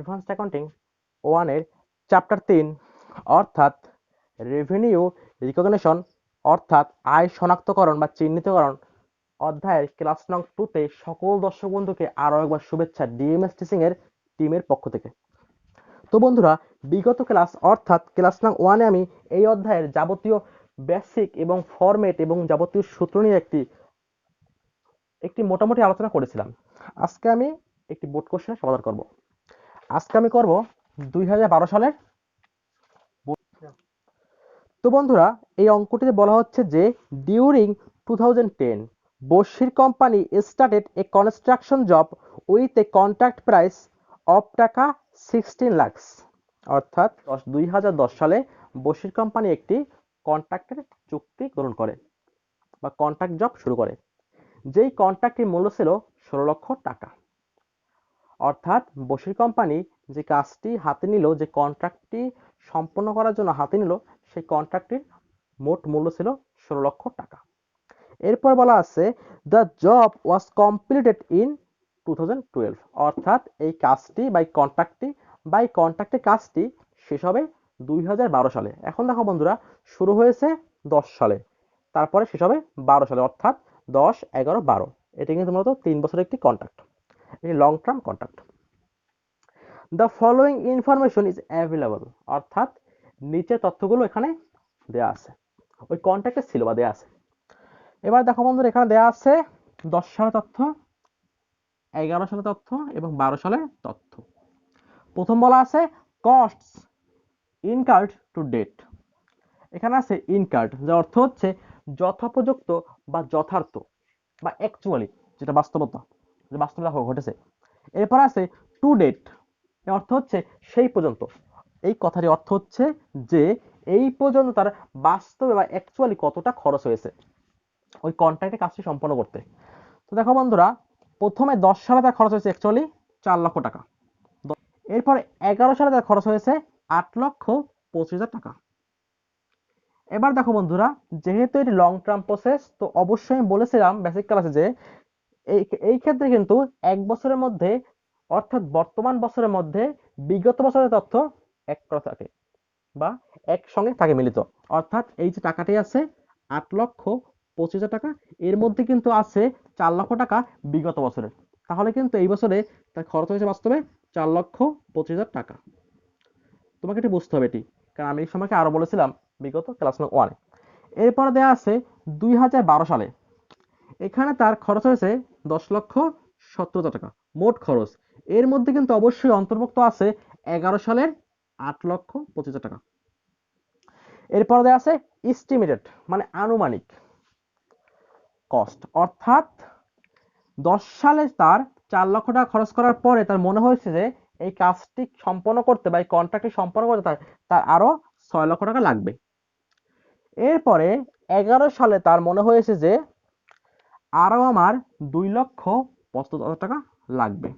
Advanced accounting 1 এর chapter 3 অর্থাৎ revenue recognition অর্থাৎ আয় শনাক্তকরণ বা চিহ্নিতকরণ অধ্যায়ের ক্লাস নং 2 তে সকল দর্শক বন্ধুকে আরও একবার শুভেচ্ছা ডিএমএস টিচিং এর টিমের পক্ষ থেকে। তো বন্ধুরা, বিগত ক্লাস অর্থাৎ ক্লাস নং 1 এ আমি এই অধ্যায়ের যাবতীয় বেসিক এবং ফরম্যাট এবং যাবতীয় সূত্র নিয়ে একটি মোটামুটি আলোচনা করেছিলাম। আজকে আমি একটি বোর্ড কোশ্চেনের সমাধান করব। আজকে আমি করব 2012 সালের। তো বন্ধুরা, এই অঙ্কটিতে বলা হচ্ছে যে during 2010 Bashir company started a construction job with a contract price of টাকা 16 লাখ। অর্থাৎ 2010 সালে বশির কোম্পানি একটি কন্ট্রাক্টের চুক্তি গ্রহণ করে বা কন্ট্রাক্ট জব শুরু করে, যেই কন্ট্রাক্টের মূল্য ছিল 16 লক্ষ টাকা। অর্থাৎ বশির কোম্পানি যে কাজটি হাতে নিল, যে কন্ট্রাক্টটি সম্পন্ন করার জন্য হাতে নিল, সেই কন্ট্রাক্টটির মোট মূল্য ছিল 16 লক্ষ টাকা। এরপর বলা আছে the job was completed in 2012। অর্থাৎ এই কাজটি বা কন্ট্রাক্টের কাজটি শেষ হবে 2012 সালে। এখন দেখো বন্ধুরা, শুরু হয়েছে 10 সালে, তারপরে শেষ হবে 12 সালে, অর্থাৎ 10, 11, 12। এটা কিন্তু মূলত 3 বছরের একটি কন্ট্রাক্ট, এই long term contract. The following information is available. অর্থাৎ নিচের তথ্যগুলো এখানে দেয়া আছে, ওই কন্ট্রাক্টে ছিল বা দেয়া আছে। এবার দেখো বন্ধুরা, এখানে দেয়া আছে 10 সালের তথ্য, 11 সালের তথ্য এবং 12 সালের তথ্য। প্রথম বলা আছে কস্টস ইনকার্ড টু ডেট। এখানে আছে ইনকার্ড, যার অর্থ হচ্ছে যথোপযুক্ত বা যথার্থ বা অ্যাকচুয়ালি, যেটা বাস্তবতা, যে বাস্তবতা ঘটেছে। এরপর আছে টু ডেট, এর অর্থ হচ্ছে সেই পর্যন্ত। এই কথাটির অর্থ হচ্ছে যে এই পর্যন্ত তার বাস্তবে বা অ্যাকচুয়ালি কতটা খরচ হয়েছে ওই কন্ট্রাক্টের কাজটি সম্পন্ন করতে। তো দেখো বন্ধুরা, প্রথমে 10 সালে তার খরচ হয়েছে অ্যাকচুয়ালি 4 লক্ষ টাকা। এরপর 11 সালে তার খরচ হয়েছে 8,25,000 টাকা। এবার দেখো বন্ধুরা, যেহেতু এটি লং টার্ম প্রসেস, তো অবশ্যই আমি বলেছিলাম বেসিক ক্লাসে যে এই ক্ষেত্রে কিন্তু এক বছরের মধ্যে অর্থাৎ বর্তমান বছরের মধ্যে বিগত বছরের তথ্য এক করা থাকে বা একসঙ্গে থাকে মিলিত। অর্থাৎ এই যে টাকাটি আছে 8,25,000 টাকা, এর মধ্যে কিন্তু আছে 4 লক্ষ টাকা বিগত বছরের। তাহলে কিন্তু এই বছরে তার খরচ হয়েছে বাস্তবে 4,25,000 টাকা। তোমাকে এটি বুঝতে হবে এটি, কারণ আমি এই সময়কে আরো বলেছিলাম বিগত ক্লাস 1-এ। এরপর দেওয়া আছে 2012 সালে, এখানে তার খরচ হয়েছে 10,70,000 টাকা মোট খরচ। এর মধ্যে কিন্তু অবশ্যই অন্তর্ভুক্ত আছে 11 সালের 8,25,000 টাকা। এরপর দেওয়া আছে এস্টিমেটেড মানে আনুমানিক কস্ট। অর্থাৎ 10 সালে তার 4 লক্ষ টাকা খরচ করার পরে তার মনে হয়েছে যে এই কাজটি সম্পন্ন করতে বা এই কন্ট্রাক্টটি সম্পন্ন করতে তার আরো 6 লক্ষ টাকা লাগবে। এরপরে 11 সালে তার মনে হয়েছে যে আরো আমার 2,75,000 টাকা লাগবে।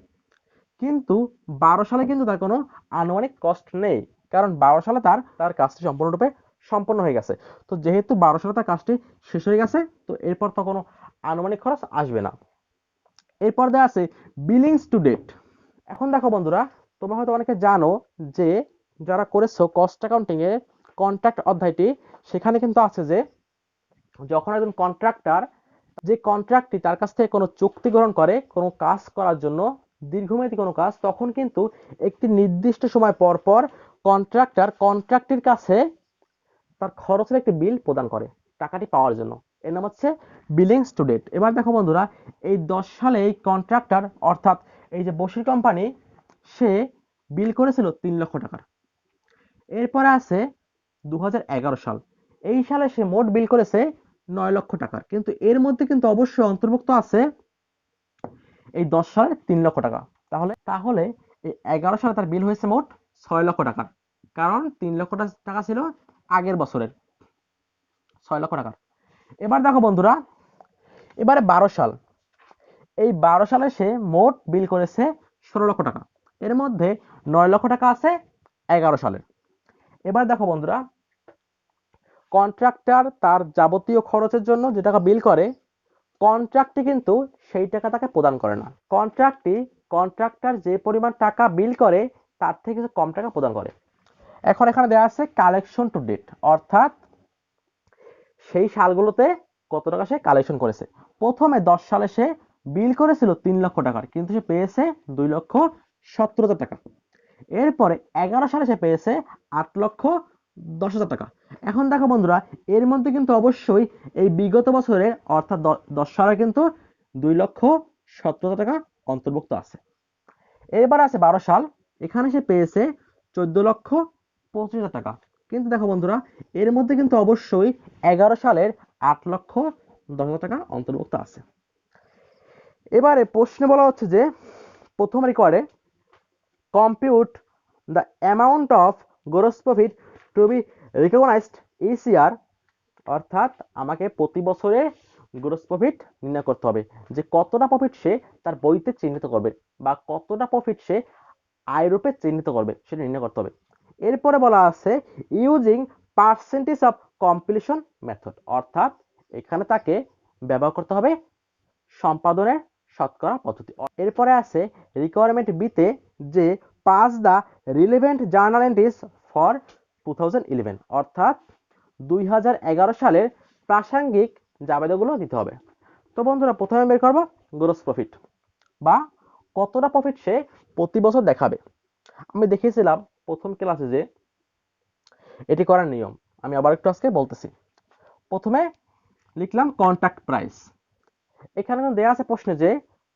কিন্তু 12 সালে কিন্তু তার কোনো আনুমানিক কস্ট নেই, কারণ 12 সালে তার কাজটি সম্পূর্ণরূপে সম্পন্ন হয়ে গেছে। তো যেহেতু 12 সালে তার কাজটি শেষ হয়ে গেছে, তো এরপর তো কোনো আনুমানিক খরচ আসবে না। এরপর দেওয়া আছে বিলিংস টু ডেট। এখন দেখো বন্ধুরা, তোমরা হয়তো অনেকে জানো যে যারা করেছো কস্ট অ্যাকাউন্টিং এ কন্ট্রাক্ট অধ্যায়টি, সেখানে কিন্তু আছে যে যখন একজন কন্ট্রাক্টর যে কন্ট্রাক্টটি তার কাছ থেকে কোনো চুক্তি গ্রহণ করে কোনো কাজ করার জন্য, দীর্ঘমেয়াদী কোনো কাজ, তখন কিন্তু একটি নির্দিষ্ট সময় পর পর কন্ট্রাক্টর কন্ট্রাক্টের কাছে তার খরচের একটি বিল প্রদান করে টাকাটি পাওয়ার জন্য। এর নাম হচ্ছে বিলিংস টু ডেট। এবার দেখো বন্ধুরা, এই 10 সালে এই কন্ট্রাক্টর অর্থাৎ এই যে বশির কোম্পানি, সে বিল করেছিল 3 লক্ষ টাকার। এরপরে আছে 2011 সাল, এই সালে সে মোট বিল করেছে 9 লক্ষ টাকার। কিন্তু এর মধ্যে কিন্তু অবশ্যই অন্তর্ভুক্ত আছে এই 10 সালে 3 লক্ষ টাকা। তাহলে এই 11 সালে তার বিল হয়েছে মোট 6 লক্ষ টাকার, কারণ 3 লক্ষ টাকা ছিল আগের বছরের 6 লক্ষ টাকার। এবার দেখো বন্ধুরা, এবারে 12 সাল, এই 12 সালে সে মোট বিল করেছে 16 লক্ষ টাকা। এর মধ্যে 9 লক্ষ টাকা আছে 11 সালের। এবার দেখো বন্ধুরা, কন্ট্রাক্টর তার যাবতীয় খরচের জন্য যে টাকা বিল করে, কন্ট্রাক্টটি কিন্তু সেই টাকা তাকে প্রদান করে না। কন্ট্রাক্টর যে পরিমাণ টাকা বিল করে তার থেকে কিছু কম টাকা প্রদান করে। এখন এখানে দেওয়া আছে কালেকশন টু ডেট, অর্থাৎ সেই সালগুলোতে কত টাকা সে কালেকশন করেছে। প্রথমে 10 সালে সে বিল করেছিল 3 লক্ষ টাকার, কিন্তু সে পেয়েছে 2,17,000 টাকা। এরপরে 11 সালে সে পেয়েছে 8,10,000 টাকা। এখন দেখো বন্ধুরা, এর মধ্যে কিন্তু অবশ্যই এই বিগত বছরে অর্থাৎ 10 সালে কিন্তু 2,17,000 টাকা অন্তর্ভুক্ত আছে। এবার আছে 12 সাল, এখানে সে পেয়েছে 14,25,000 টাকা। কিন্তু দেখো বন্ধুরা, এর মধ্যে কিন্তু অবশ্যই 11 সালের 8,10,000 টাকা অন্তর্ভুক্ত আছে। এবারে প্রশ্নে বলা হচ্ছে যে প্রথম রেকর্ডে compute the amount of gross profit to be recognized each year, অর্থাৎ আমাকে প্রতি বছরে গ্রোস প্রফিট নির্ণয় করতে হবে, যে কতটা প্রফিট সে তার বইতে চিহ্নিত করবে বা কতটা প্রফিট সে আয়রূপে চিহ্নিত করবে সেটা নির্ণয় করতে হবে। এরপরে বলা আছে using percentage of completion method, অর্থাৎ এখানে তাকে ব্যবহার করতে হবে সম্পাদনের শতকরা পদ্ধতি। এরপরে আছে রিকোয়ারমেন্ট বিতে যে pass the relevant journal entries for 2011, অর্থাৎ 2011 সালের প্রাসঙ্গিক জাবেদাগুলো দিতে হবে। তো বন্ধুরা, প্রথমে বের করব গ্রোস প্রফিট বা কতটা প্রফিট সে প্রতি বছর দেখাবে। আমি দেখিয়েছিলাম প্রথম ক্লাসে যে এটি করার নিয়ম, আমি আবার একটু আজকে বলতেছি। প্রথমে লিখলাম কন্ট্রাক্ট প্রাইস। এখানে দেওয়া আছে প্রশ্নে যে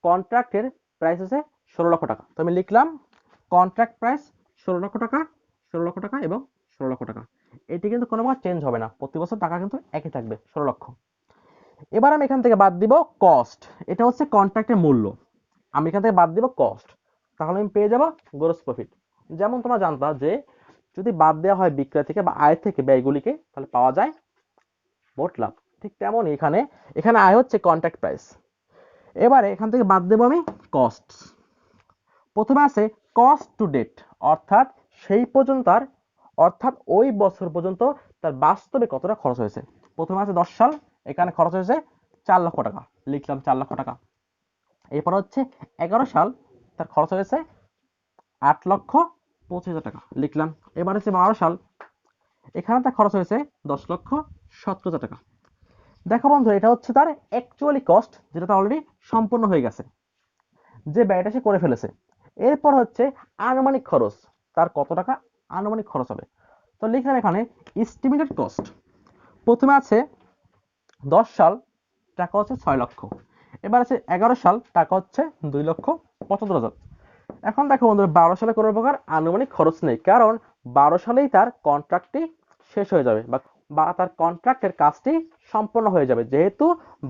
কন্ট্রাক্টের প্রাইস আছে 16 লক্ষ টাকা, তো আমি লিখলাম কন্ট্রাক্ট প্রাইস 16 লক্ষ টাকা, 16 লক্ষ টাকা এবং 16 লক্ষ টাকা। এটি কিন্তু কোনো প্রকার চেঞ্জ হবে না, প্রতি বছর টাকা কিন্তু একই থাকবে 16 লক্ষ। এবার আমি এখান থেকে বাদ দিব কস্ট, এটা হচ্ছে কন্ট্রাক্টের মূল্য, আমি এখান থেকে বাদ দিব কস্ট, তাহলে আমি পেয়ে যাব গ্রোস প্রফিট। যেমন তোমরা জানতা যে যদি বাদ দেওয়া হয় বিক্রয় থেকে বা আয় থেকে ব্যয়গুলিকে, তাহলে পাওয়া যায় মোট লাভ। ঠিক তেমনই এখানে এখানে আয় হচ্ছে কন্ট্রাক্ট প্রাইস। এবারে এখান থেকে বাদ দেব আমি কস্ট। প্রথমে আছে কস্ট টু ডেট, অর্থাৎ সেই পর্যন্ত অর্থাৎ ওই বছর পর্যন্ত তার বাস্তবে কতটা খরচ হয়েছে। প্রথমে আছে 10 সাল, এখানে খরচ হয়েছে 4 লক্ষ টাকা, লিখলাম 4 লক্ষ টাকা। এরপর হচ্ছে 11 সাল, তার খরচ হয়েছে 8,25,000 টাকা, লিখলাম। এবার হচ্ছে 12 সাল, এখানে তার খরচ হয়েছে 10,17,000 টাকা। দেখো বন্ধু, এটা হচ্ছে তার অ্যাকচুয়ালি কস্ট, যেটা তার অলরেডি সম্পূর্ণ হয়ে গেছে, যে ব্যয়টা সে করে ফেলেছে। এরপর হচ্ছে আনুমানিক খরচ, তার কত টাকা আনুমানিক খরচ হবে। তো লিখলাম এখানে এস্টিমেটেড কস্ট। প্রথমে আছে 10 সাল, টাকা হচ্ছে 6 লক্ষ। এবার আছে 11 সাল, টাকা হচ্ছে 2,75,000। এখন দেখো বন্ধুরা, 12 সালে কোনো প্রকার আনুমানিক খরচ নেই, কারণ 12 সালেই তার কন্ট্রাক্টটি শেষ হয়ে যাবে বা তার কন্ট্রাক্টের কাজটি সম্পন্ন হয়ে যাবে। যেহেতু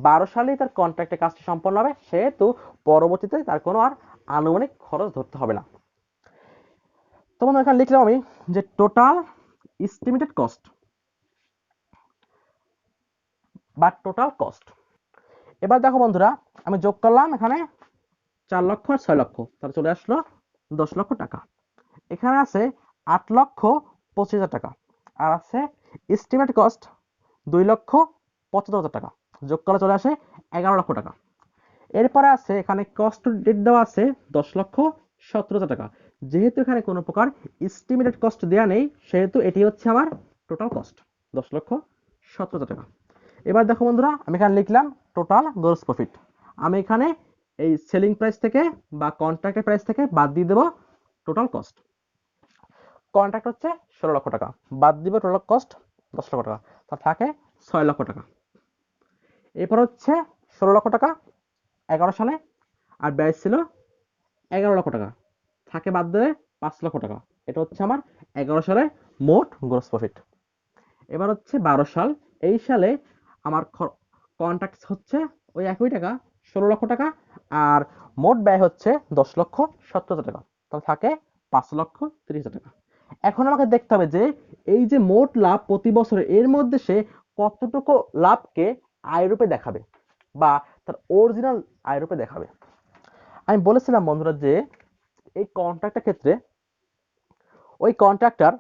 12 সালেই তার কন্ট্রাক্টের কাজটি সম্পন্ন হবে, সেহেতু পরবর্তীতে তার কোনো আর আনুমানিক খরচ ধরতে হবে না। তো বন্ধুরা, এখানে লিখলাম আমি যে টোটাল এস্টিমেটেড কস্ট বা টোটাল কস্ট। এবার দেখো বন্ধুরা, আমি যোগ করলাম এখানে 4 লক্ষ আর 6 লক্ষ, তাহলে চলে আসলো 10 লক্ষ টাকা। এখানে আছে 8,25,000 টাকা, আর আছে এস্টিমেট কস্ট 2,75,000 টাকা, যোগ করে চলে আসে 11 লক্ষ টাকা। এরপরে আছে এখানে কস্ট ডেট দেওয়া আছে 10,17,000 টাকা। যেহেতু এখানে কোনো প্রকার এস্টিমেটেড কস্ট দেওয়া নেই, সেহেতু এটি হচ্ছে আমার টোটাল কস্ট 10,17,000 টাকা। এবার দেখো বন্ধুরা, আমি এখানে লিখলাম টোটাল গ্রোস প্রফিট। আমি এখানে এই সেলিং প্রাইস থেকে বা কন্ট্রাক্টের প্রাইস থেকে বাদ দিয়ে দেবো টোটাল কস্ট। কন্ট্রাক্ট হচ্ছে 16 লক্ষ টাকা, বাদ দিব টোটাল কস্ট 10 লক্ষ টাকা, তা থাকে 6 লক্ষ টাকা। এরপর হচ্ছে 16 লক্ষ টাকা 11 সালে, আর ব্যয় ছিল 11 লক্ষ টাকা, থাকে বাদ দেবে 5 লক্ষ টাকা। এটা হচ্ছে আমার 11 সালে মোট গ্রোস প্রফিট। এবার হচ্ছে 12 সাল, এই সালে আমার কন্ট্রাক্ট হচ্ছে ওই একই টাকা 16 লক্ষ টাকা, আর মোট ব্যয় হচ্ছে 10,70,000 টাকা, তাহলে থাকে 5,30,000 টাকা। এখন আমাকে দেখতে হবে যে এই যে মোট লাভ প্রতি বছরে, এর মধ্যে সে কতটুকু লাভকে আয়রূপে দেখাবে বা তার অরিজিনাল আয়রূপে দেখাবে। আমি বলেছিলাম বন্ধুরা যে এই কন্ট্রাক্টের ক্ষেত্রে ওই কন্ট্রাক্টর,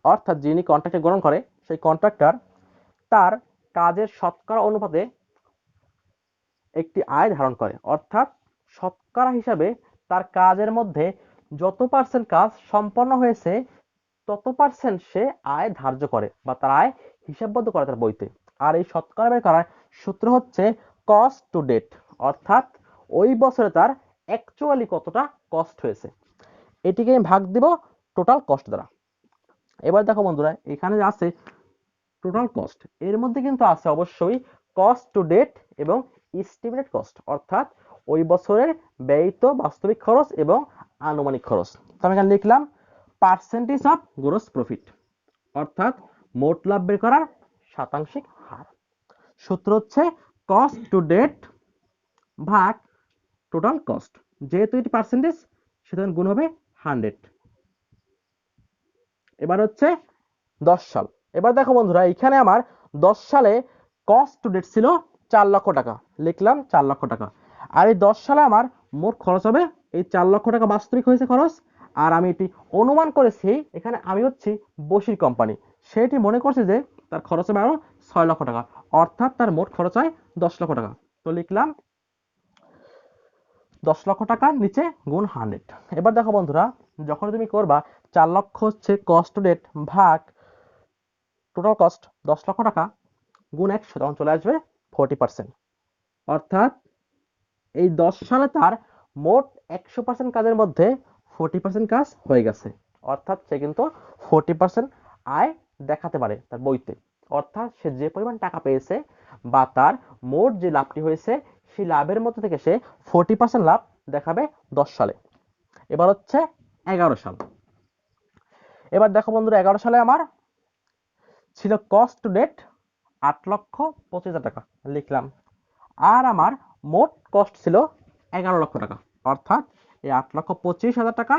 অর্থাৎ যিনি কন্ট্রাক্টে গ্রহণ করে সেই কন্ট্রাক্টর তার কাজের শতকরা অনুপাতে একটি আয় ধারণ করে, অর্থাৎ শতকরা হিসাবে তার কাজের মধ্যে যত পার্সেন্ট কাজ সম্পন্ন হয়েছে তত পার্সেন্ট সে আয় ধার্য করে বা তার আয় হিসাববদ্ধ করে তার বইতে। আর এই শতকরা বের করার সূত্র হচ্ছে কস্ট টু ডেট, অর্থাৎ ওই বছরে তার অ্যাকচুয়ালি কতটা কস্ট হয়েছে, এটিকে আমি ভাগ দিব টোটাল কস্ট দ্বারা। এবার দেখো বন্ধুরা, এখানে যে আছে টোটাল কস্ট, এর মধ্যে কিন্তু আছে অবশ্যই কস্ট টু ডেট এবং এস্টিমেটেড কস্ট, অর্থাৎ ওই বছরের ব্যয়িত বাস্তবিক খরচ এবং আনুমানিক খরচ। তো আমি এখানে লিখলাম পার্সেন্টেজ অফ গ্রোস প্রফিট, অর্থাৎ মোট লাভ বের করার শতাংশিক হার। সূত্র হচ্ছে কস্ট টু ডেট ভাগ টোটাল কস্ট, যেহেতু এটি পার্সেন্টেজ সেখানে গুণ হবে 100। এবার হচ্ছে 10 সাল। এবার দেখো বন্ধুরা, এখানে আমার 10 সালে কস্ট টু ডেট ছিল 4 লক্ষ টাকা, লিখলাম 4 লক্ষ টাকা। আর এই 10 সালে আমার মোট খরচ হবে এই 4 লক্ষ টাকা বাস্তবিক হয়েছে খরচ, আর আমি এটি অনুমান করেছি, এখানে আমি হচ্ছি বশির কোম্পানি, সেটি মনে করছে যে তার খরচ হবে আরো 6 লক্ষ টাকা, অর্থাৎ তার মোট খরচ হয় 10 লক্ষ টাকা। তো লিখলাম 10 লক্ষ টাকার নিচে গুণ 100। এবার দেখো বন্ধুরা, যখন তুমি করবা 4 লক্ষ হচ্ছে কস্ট টু ডেট ভাগ টোটাল কস্ট 10 লক্ষ টাকা গুণ 100, তখন চলে আসবে 40%। অর্থাৎ এই 10 সালে তার মোট 100% কাজের মধ্যে 40% কাজ হয়ে গেছে, অর্থাৎ সে কিন্তু 40% আয় দেখাতে পারে তার বইতে। অর্থাৎ সে যে পরিমাণ টাকা পেয়েছে বা তার মোট যে লাভটি হয়েছে সেই লাভের মধ্যে থেকে সে 40% লাভ দেখাবে 10 সালে। এবার হচ্ছে 11 সাল। এবার দেখো বন্ধুরা, 11 সালে আমার ছিল কস্ট টু ডেট 8,25,000 টাকা, লিখলাম। আর আমার মোট কস্ট ছিল 11 লক্ষ টাকা, অর্থাৎ এই 8,25,000 টাকা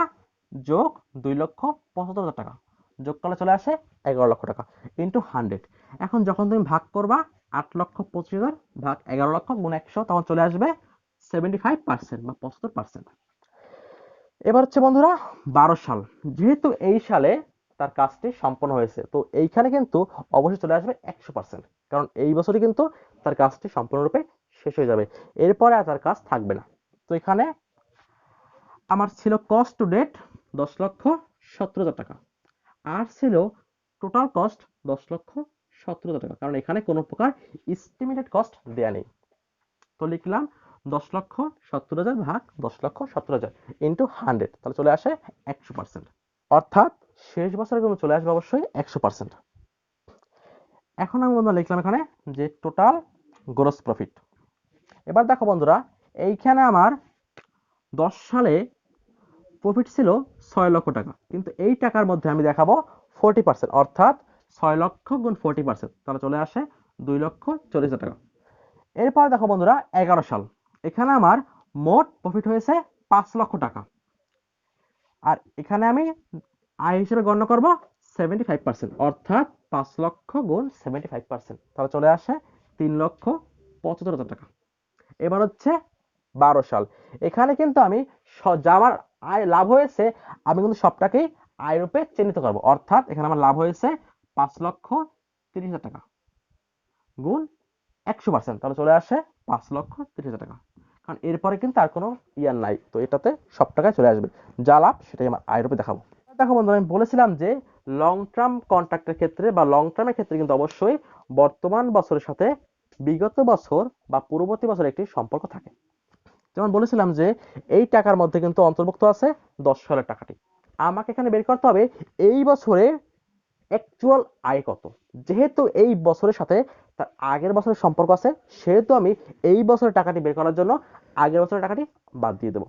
যোগ 2,75,000 টাকা যোগ করলে চলে আসে 11 লক্ষ টাকা ইন্টু 100। এখন যখন তুমি ভাগ করবা 8,25,000 ভাগ 11 লক্ষ গুণ 100, তখন চলে আসবে 75% বা 75%। এবার হচ্ছে বন্ধুরা 12 সাল। যেহেতু এই সালে তার কাজটি সম্পন্ন হয়েছে, তো এইখানে কিন্তু অবশ্যই চলে আসবে 100%, কারণ এই বছরই কিন্তু তার কাজটি সম্পূর্ণরূপে শেষ হয়ে যাবে, এরপরে আর তার কাজ থাকবে না। তো এখানে আমার ছিল কস্ট টু ডেট 10,17,000 টাকা, আর ছিল টোটাল কস্ট 10,17,000 টাকা, কারণ এখানে কোনো প্রকার এস্টিমেটেড কস্ট দেয়া নেই। তো লিখলাম 10,70,000 ভাগ 10,70,000 ইন্টু 100, তাহলে চলে আসে 100%, অর্থাৎ শেষ বছরে কিন্তু চলে আসবে অবশ্যই 100%। এখন আমি বন্ধুরা লিখলাম এখানে যে টোটাল গ্রোস প্রফিট। এবার দেখো বন্ধুরা, এইখানে আমার 10 সালে প্রফিট ছিল 6 লক্ষ টাকা, কিন্তু এই টাকার মধ্যে আমি দেখাবো 40%, অর্থাৎ 6 লক্ষ গুণ 40%, তাহলে চলে আসে 2,40,000 টাকা। এরপর দেখো বন্ধুরা 11 সাল। এখানে আমার মোট প্রফিট হয়েছে 5 লক্ষ টাকা, আর এখানে আমি আয় হিসেবে গণ্য করব 75%, অর্থাৎ 5 লক্ষ গুণ 75%, তাহলে চলে আসে 3,75,000 টাকা। এবার হচ্ছে 12 সাল। এখানে কিন্তু আমি যা আমার আয় লাভ হয়েছে আমি কিন্তু সবটাকেই আয় রূপে চিহ্নিত করব, অর্থাৎ এখানে আমার লাভ হয়েছে 5,30,000 টাকা গুণ 100%, তাহলে চলে আসে 5,30,000 টাকা, কারণ এরপরে কিন্তু আর কোনো ইয়ার নাই, তো এটাতে সব টাকায় চলে আসবে, যা লাভ সেটাই আমার আয় রূপে দেখাবো। দেখো বন্ধু, আমি বলেছিলাম যে লং টার্ম কন্ট্রাক্টের ক্ষেত্রে বা লং টার্মের ক্ষেত্রে কিন্তু অবশ্যই বর্তমান বছরের সাথে বিগত বছর বা পূর্ববর্তী বছরের একটি সম্পর্ক থাকে। যেমন বলেছিলাম যে এই টাকার মধ্যে কিন্তু অন্তর্ভুক্ত আছে 10 সালের টাকাটি। আমাকে এখানে বের করতে হবে এই বছরে অ্যাকচুয়াল আয় কত। যেহেতু এই বছরের সাথে তার আগের বছরের সম্পর্ক আছে, সেহেতু আমি এই বছরের টাকাটি বের করার জন্য আগের বছরের টাকাটি বাদ দিয়ে দেবো।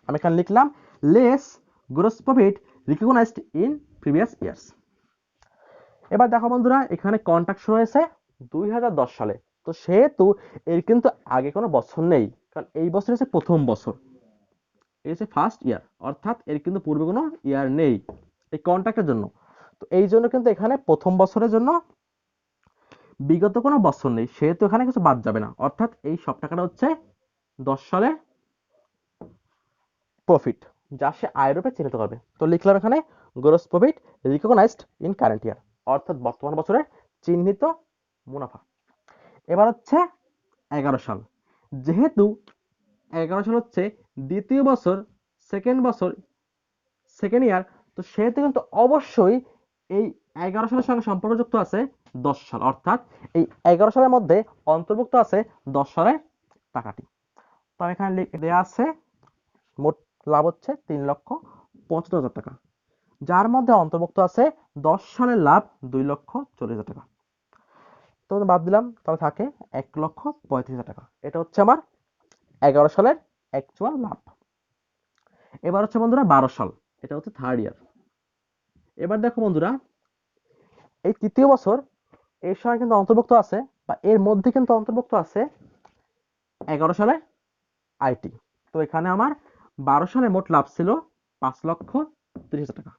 আমি এখানে লিখলাম less gross profit recognised in previous years. এবার দেখো বন্ধুরা, এখানে কন্ট্রাক্ট শুরু হয়েছে 2010 সালে, তো সেহেতু এর কিন্তু আগে কোনো বছর নেই, কারণ এই বছর হচ্ছে প্রথম বছর, এই হচ্ছে ফার্স্ট ইয়ার, অর্থাৎ এর কিন্তু পূর্বে কোনো ইয়ার নেই এই কন্ট্রাক্টের জন্য। তো এই জন্য কিন্তু এখানে প্রথম বছরের জন্য বিগত কোনো বছর নেই, সেহেতু এখানে কিছু বাদ যাবে না, অর্থাৎ এই সব টাকাটা হচ্ছে 10 সালে প্রফিট, যা সে আয় রূপে চিহ্নিত করবে। তো লিখলাম এখানে gross profit recognised in current year, অর্থাৎ বর্তমান বছরের চিহ্নিত মুনাফা। এবার হচ্ছে 11 সাল। যেহেতু 11 সাল হচ্ছে দ্বিতীয় বছর, সেকেন্ড বছর সেকেন্ড ইয়ার, তো সেহেতু কিন্তু অবশ্যই এই 11 সালের সঙ্গে সম্পর্কযুক্ত আছে 10 সাল, অর্থাৎ এই 11 সালের মধ্যে অন্তর্ভুক্ত আছে 10 সালের টাকাটি। তো আমি এখানে দেওয়া আছে মোট লাভ হচ্ছে 3,75,000 টাকা, যার মধ্যে অন্তর্ভুক্ত আছে 10 সালের লাভ 2,40,000 টাকা। তো বাদ দিলাম, তাহলে থাকে 1,35,000 টাকা। এটা হচ্ছে আমার 11 সালের অ্যাকচুয়াল লাভ। এবার হচ্ছে বন্ধুরা 12 সাল, এটা হচ্ছে থার্ড ইয়ার। এবার দেখো বন্ধুরা, এই তৃতীয় বছর এর সময় কিন্তু অন্তর্ভুক্ত আছে, বা এর মধ্যে কিন্তু অন্তর্ভুক্ত আছে 11 সালে আইটি। তো এখানে আমার 12 সালে মোট লাভ ছিল 5,30,000 টাকা,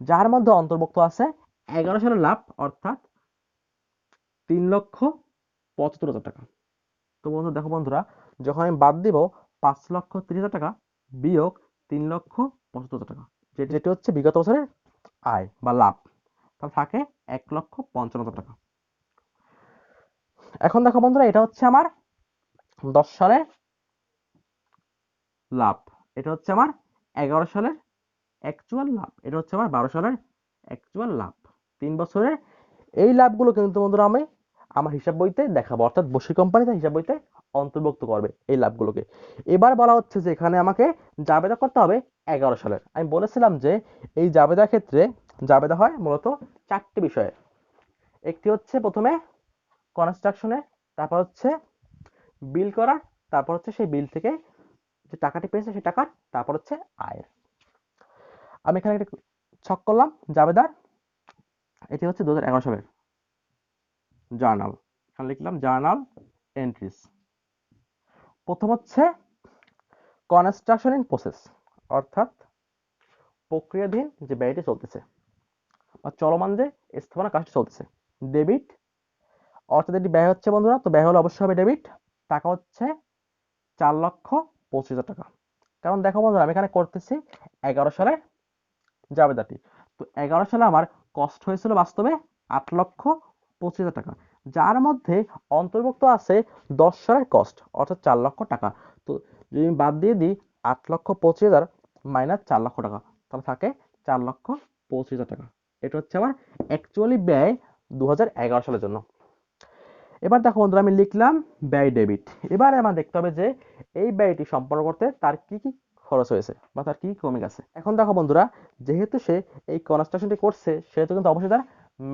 যার মধ্যে অন্তর্ভুক্ত আছে 11 সালের লাভ, অর্থাৎ 3,75,000 টাকা। তো বন্ধু দেখো বন্ধুরা, যখন আমি বাদ দিব 5,30,000 টাকা বিয়োগ 3,75,000 টাকা, যেটি হচ্ছে বিগত বছরের আয় বা লাভ, তাহলে থাকে 1,55,000 টাকা। এখন দেখো বন্ধুরা, এটা হচ্ছে আমার 10 সালের লাভ, এটা হচ্ছে আমার 11 সালের অ্যাকচুয়াল লাভ, এটা হচ্ছে আমার 12 সালের অ্যাকচুয়াল লাভ। 3 বছরের এই লাভগুলো কিন্তু বন্ধুরা আমি আমার হিসাব বইতে দেখাবো, অর্থাৎ বসি কোম্পানিতে হিসাব বইতে অন্তর্ভুক্ত করবে এই লাভগুলোকে। এবার বলা হচ্ছে যে এখানে আমাকে জাবেদা করতে হবে 11 সালের। আমি বলেছিলাম যে এই জাবেদার ক্ষেত্রে জাবেদা হয় মূলত 4টি বিষয়ে। একটি হচ্ছে প্রথমে কনস্ট্রাকশনে, তারপর হচ্ছে বিল করা, তারপর হচ্ছে সেই বিল থেকে যে টাকাটি পেয়েছে সেই টাকার, তারপর হচ্ছে আয়ের। আমি এখানে একটা ছক করলাম জাবেদার। এটি হচ্ছে 2011 সালের জার্নাল, এখানে লিখলাম জার্নাল এন্ট্রিজ। প্রথম হচ্ছে কনস্ট্রাকশন ইন প্রসেস, অর্থাৎ প্রক্রিয়াধীন যে ব্যয়টি চলতেছে বা চলমান যে স্থাপনা কাজটি চলতেছে। ডেবিট, অর্থাৎ এটি ব্যয় হচ্ছে বন্ধুরা, তো ব্যয় হলে অবশ্যই হবে ডেবিট। টাকা হচ্ছে 4,25,000 টাকা। কারণ দেখো বন্ধুরা, আমি এখানে করতেছি 11 সালের জাবেদাটি। তো 11 সালে আমার কষ্ট হয়েছিল বাস্তবে 8,25,000 টাকা, যার মধ্যে অন্তর্ভুক্ত আছে 10 সালের কস্ট, অর্থাৎ 4 লক্ষ টাকা। তো যদি আমি বাদ দিয়ে দিই 8,25,000 মাইনাস 4 লক্ষ টাকা, তাহলে থাকে 4,25,000 টাকা। এটা হচ্ছে আমার অ্যাকচুয়ালি ব্যয় 2011 সালের জন্য। এবার দেখো বন্ধুরা, আমি লিখলাম ব্যয় ডেবিট। এবারে আমার দেখতে হবে যে এই ব্যয়টি সম্পন্ন করতে তার কি কি খরচ হয়েছে বা তার কি কমে গেছে। এখন দেখো বন্ধুরা, যেহেতু সে এই কনস্ট্রাকশনটি করছে সেহেতু কিন্তু অবশ্যই তার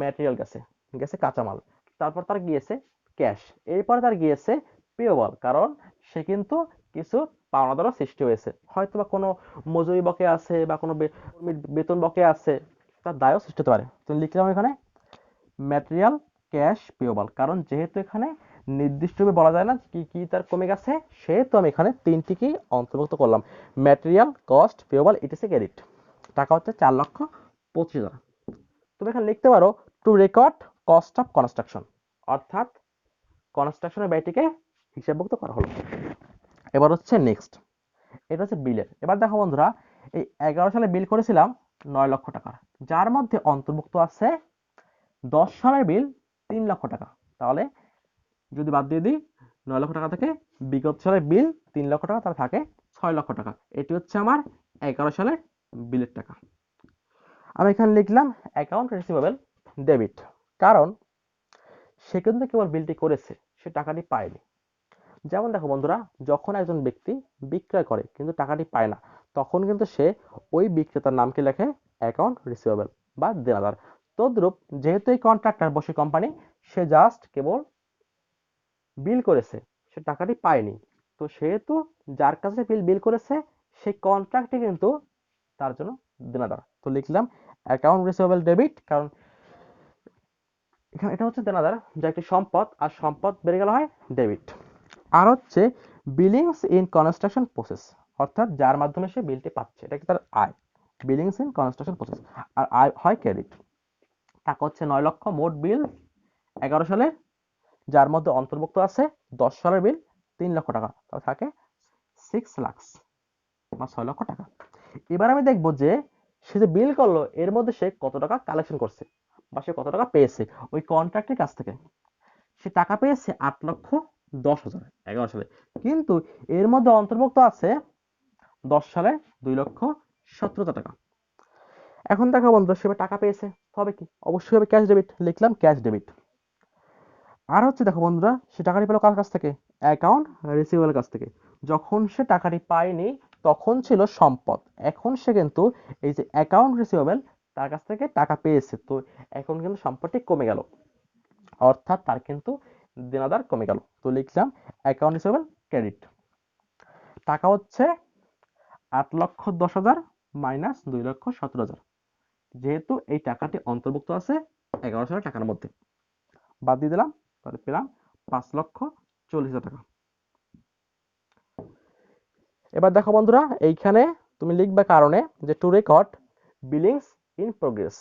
ম্যাটেরিয়াল গেছে, গেছে কাঁচামাল, তারপর তার গিয়েছে ক্যাশ, এরপরে তার গিয়েছে পেয়েবল, কারণ সে কিন্তু কিছু পাওনাদারও সৃষ্টি হয়েছে, হয়তো বা কোনো মজুরি বকে আছে বা কোনো বেতন বকে আছে, তার দায়ও সৃষ্টি হতে পারে। তো লিখলাম এখানে ম্যাটেরিয়াল, ক্যাশ, পেয়েবল, কারণ যেহেতু এখানে নির্দিষ্টভাবে বলা যায় না কি কি তার কমে গেছে, সেহেতু আমি এখানে তিনটিকেই অন্তর্ভুক্ত করলাম, material, cost, payable, etc credit. টাকা হচ্ছে 4,25,000। তুমি এখানে লিখতে পারো two record cost of construction, অর্থাৎ কনস্ট্রাকশনের ব্যয়টিকে হিসাবভুক্ত করা হলো। এবার হচ্ছে নেক্সট, এটা হচ্ছে বিলের। এবার দেখো বন্ধুরা, এই 11 সালে বিল করেছিলাম 9 লক্ষ টাকা, যার মধ্যে অন্তর্ভুক্ত আছে 10 সালের বিল 3 লক্ষ টাকা। তাহলে যদি বাদ দিয়ে দিই 9 লক্ষ টাকা থেকে বিগত সালের বিল 3 লক্ষ টাকা, তাহলে থাকে 6 লক্ষ টাকা। এটি হচ্ছে আমার 11 সালের বিলের টাকা। আমি এখানে লিখলাম অ্যাকাউন্ট রিসিভেবল ডেবিট, কারণ সে কিন্তু কেবল বিলটি করেছে, সে টাকাটি পায়নি। যেমন দেখো বন্ধুরা, যখন একজন ব্যক্তি বিক্রয় করে কিন্তু টাকাটি পায় না, তখন কিন্তু সে ওই বিক্রেতার নামকে লেখে অ্যাকাউন্ট রিসিভেবল বা দেনাদার। তদ্রূপ যেহেতু এই কন্ট্রাক্টর বসে কোম্পানি, সে জাস্ট কেবল বিল করেছে, সে টাকাটি পায়নি, তো সেহেতু যার কাছে বিল করেছে সেই কন্ট্রাক্টটি কিন্তু তার জন্য দেনাদার। তো লিখলাম অ্যাকাউন্ট রিসিভেবল ডেবিট, কারণ এখানে এটা হচ্ছে দেনাদার, যা একটি সম্পদ, আর সম্পদ বেড়ে গেল হয় ডেবিট। আর হচ্ছে বিলিংস ইন কনস্ট্রাকশন প্রসেস, অর্থাৎ যার মাধ্যমে সে বিলটি পাচ্ছে, এটা কি তার আয়, বিলিংস ইন কনস্ট্রাকশন প্রসেস, আর আয় হয় ক্রেডিট। টাকা হচ্ছে 9 লক্ষ মোট বিল 11 সালে, যার মধ্যে অন্তর্ভুক্ত আছে 10 সালের বিল 3 লক্ষ টাকা, তাহলে থাকে 6 লাখ বা 6 লক্ষ টাকা। এবার আমি দেখব যে সে যে বিল করলো এর মধ্যে সে কত টাকা কালেকশন করছে বা সে কত টাকা পেয়েছে ওই কন্ট্রাক্টের কাছ থেকে। সে টাকা পেয়েছে 8,10,000 11 সালে, কিন্তু এর মধ্যে অন্তর্ভুক্ত আছে 10 সালে 2,17,000 টাকা। এখন দেখো বন্ধু, সে টাকা পেয়েছে, হবে কি, অবশ্যই হবে ক্যাশ ডেবিট, লিখলাম ক্যাশ ডেবিট। আর হচ্ছে দেখো বন্ধুরা, সে টাকাটি পেলো কার কাছ থেকে? অ্যাকাউন্ট রিসিভেবল কাছ থেকে। যখন সে টাকাটি পায়নি তখন ছিল সম্পদ, এখন সে কিন্তু এই যে অ্যাকাউন্ট রিসিভেবল তার কাছ থেকে টাকা পেয়েছে, তো এখন কিন্তু সম্পদটি কমে গেল, অর্থাৎ তার কিন্তু দেনাদার কমে গেল। তো লিখলাম অ্যাকাউন্ট রিসিভেবল ক্রেডিট। টাকা হচ্ছে 8,10,000 মাইনাস 2,17,000, যেহেতু এই টাকাটি অন্তর্ভুক্ত আছে 11,000 টাকার মধ্যে, বাদ দিয়ে দিলাম, তাহলে পেলাম 5,40,000 টাকা। এবার দেখো বন্ধুরা, এইখানে তুমি লিখবে কারণে যে to record billings in progress,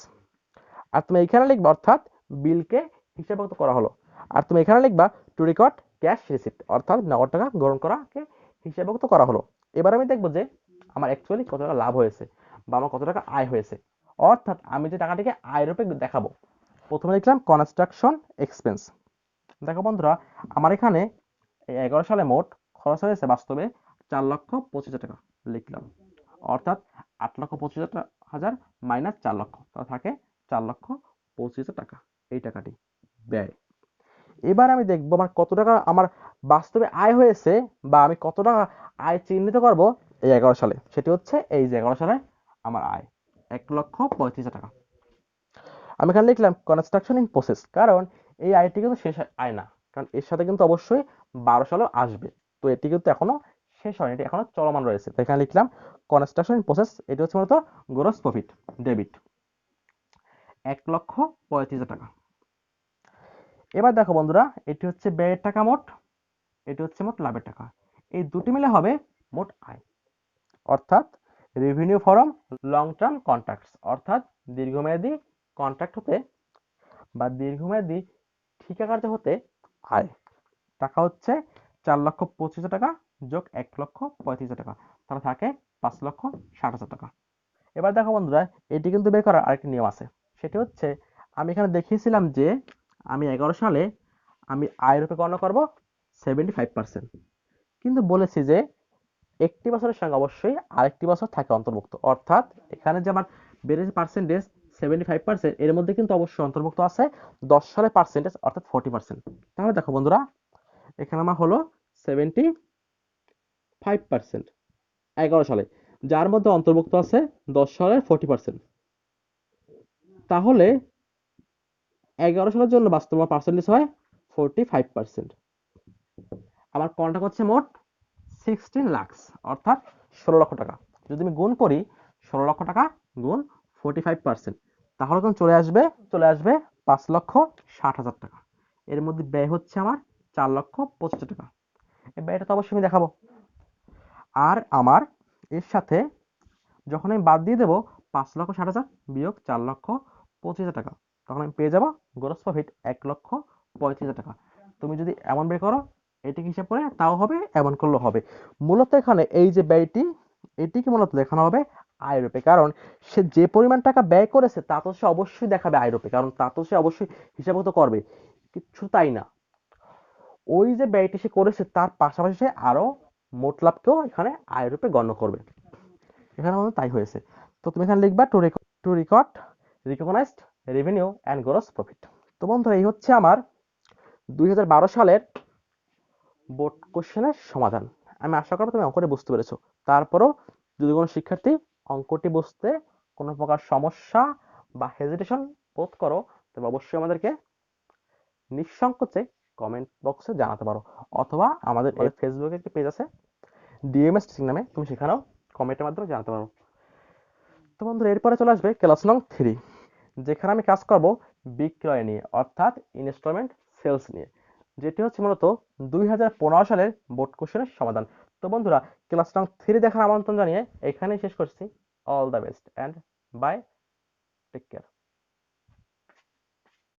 আর তুমি এইখানে লিখবে অর্থাৎ বিলকে হিসাবভুক্ত করা হলো, আর তুমি এখানে লিখবা টু রেকর্ড ক্যাশ রিসিপ্ট, অর্থাৎ নগদ টাকা গ্রহণ করাকে হিসাবভুক্ত করা হলো। এবার আমি দেখবো যে আমার অ্যাকচুয়ালি কত টাকা লাভ হয়েছে বা আমার কত টাকা আয় হয়েছে, অর্থাৎ আমি যে টাকাটিকে আয় রূপে দেখাবো। প্রথমে লিখলাম কনস্ট্রাকশন এক্সপেন্স। দেখো বন্ধুরা, আমার এখানে এই 11 সালে মোট খরচ হয়েছে বাস্তবে 4,25,000 টাকা, লিখলাম, অর্থাৎ 8,25,000 মাইনাস 4,00,000, তা থাকে 4,25,000 টাকা, এই টাকাটি ব্যয়। এবার আমি দেখবো আমার কত টাকা আমার বাস্তবে আয় হয়েছে বা আমি কত টাকা আয় চিহ্নিত করব এই 11 সালে, সেটি হচ্ছে এই যে 11 সালে আমার আয় 1,35,000 টাকা। আমি এখানে লিখলাম কনস্ট্রাকশন ইন প্রসেস, কারণ এই আয়টি কিন্তু শেষ আয় না, কারণ এর সাথে কিন্তু অবশ্যই 12 সালও আসবে, তো এটি কিন্তু এখনো শেষ হয়নি, এটি এখনো চলমান রয়েছে। তো এখানে লিখলাম কনস্ট্রাকশন ইন প্রসেস, এটি হচ্ছে মূলত গ্রস প্রফিট ডেবিট 1,35,000 টাকা। এবার দেখো বন্ধুরা, এটি হচ্ছে ব্যয়ের টাকা মোট, এটি হচ্ছে মোট লাভের টাকা, এই দুটি মিলে হবে মোট আয়, অর্থাৎ revenue form long term contracts, অর্থাৎ দীর্ঘমেয়াদী কন্ট্রাক্ট হতে বা দীর্ঘমেয়াদী ঠিকাকার্য হতে আয়। টাকা হচ্ছে 4,25,000 টাকা যোগ 1,35,000 টাকা, তাহলে থাকে 5,60,000 টাকা। এবার দেখো বন্ধুরা, এটি কিন্তু বের করার আরেকটি নিয়ম আছে, সেটি হচ্ছে আমি এখানে দেখিয়েছিলাম যে আমি 11 সালে আমি আয় রূপে গণনা করব 75%, কিন্তু বলেছি যে একটি বছরের সঙ্গে অবশ্যই আরেকটি বছর থাকে অন্তর্ভুক্ত, অর্থাৎ এখানে যে আমার বেড়েছে পার্সেন্টেজ 75%, এর মধ্যে কিন্তু অবশ্যই অন্তর্ভুক্ত আছে 10 সালের পার্সেন্টেজ, অর্থাৎ 40%। তাহলে দেখো বন্ধুরা, এখানে আমার হলো 75% 11 সালে, যার মধ্যে অন্তর্ভুক্ত আছে 10 সালের 40%, তাহলে 11 সালের জন্য বাস্তব পার্সেন্টেজ হয় 45%। আমার কন্ট্রাক্ট হচ্ছে মোট 16 লাখ, অর্থাৎ 16 লক্ষ টাকা। যদি আমি গুণ করি 16 লক্ষ টাকা গুণ 45%, তাহলে তখন চলে আসবে 5,60,000 টাকা। এর মধ্যে ব্যয় হচ্ছে আমার 4,25,000 টাকা, এই ব্যয়টা তো অবশ্যই আমি দেখাবো। আর আমার এর সাথে যখন আমি বাদ দিয়ে দেবো 5,60,000 বিয়োগ 4,25,000 টাকা, তখন আমি পেয়ে যাবো গ্রস প্রফিট 1,35,000 টাকা। তুমি যদি এমন বের করো এটি হিসাব করে তাও হবে, এমন করলেও হবে। মূলত এখানে এই যে ব্যয়টি, এটিকে মূলত দেখানো হবে আয় রূপে, কারণ সে যে পরিমাণ টাকা ব্যয় করেছে তা তো সে অবশ্যই দেখাবে আয় রূপে, কারণ তা তো সে অবশ্যই হিসাবগত করবে। কিছু তাই না, ওই যে ব্যয়টি সে করেছে তার পাশাপাশি সে আরো মোট লাভকেও এখানে আয় রূপে গণ্য করবে, এখানে আমাদের তাই হয়েছে। তো তুমি এখানে লিখবা to record recognised revenue and gross profit. তো বন্ধুরা, এই হচ্ছে আমার 2012 সালের বোর্ড কোশ্চেনের সমাধান। আমি আশা করি তুমি অঙ্কটি বুঝতে পেরেছো। তারপরও যদি কোনো শিক্ষার্থী অঙ্কটি বুঝতে কোনো প্রকার সমস্যা বা হেজিটেশন বোধ করো, তবে অবশ্যই আমাদেরকে নিঃসংকোচে কমেন্ট বক্সে জানাতে পারো, অথবা আমাদের ফেসবুকে একটি পেজ আছে ডিএমএস টিচিং নামে, তুমি সেখানেও কমেন্টের মাধ্যমে জানাতে পারো। তো বন্ধুরা, এরপরে চলে আসবে ক্লাস নং 3, যেখানে আমি কাজ করব বিক্রয় নিয়ে, অর্থাৎ ইনস্টলমেন্ট সেলস নিয়ে, যেটি হচ্ছে মূলত 2015 সালের বোর্ড কোশ্চেনের সমাধান। তো বন্ধুরা, ক্লাস নং 3 দেখার আমন্ত্রণ জানিয়ে এখানেই শেষ করছি। All the best and bye, take care.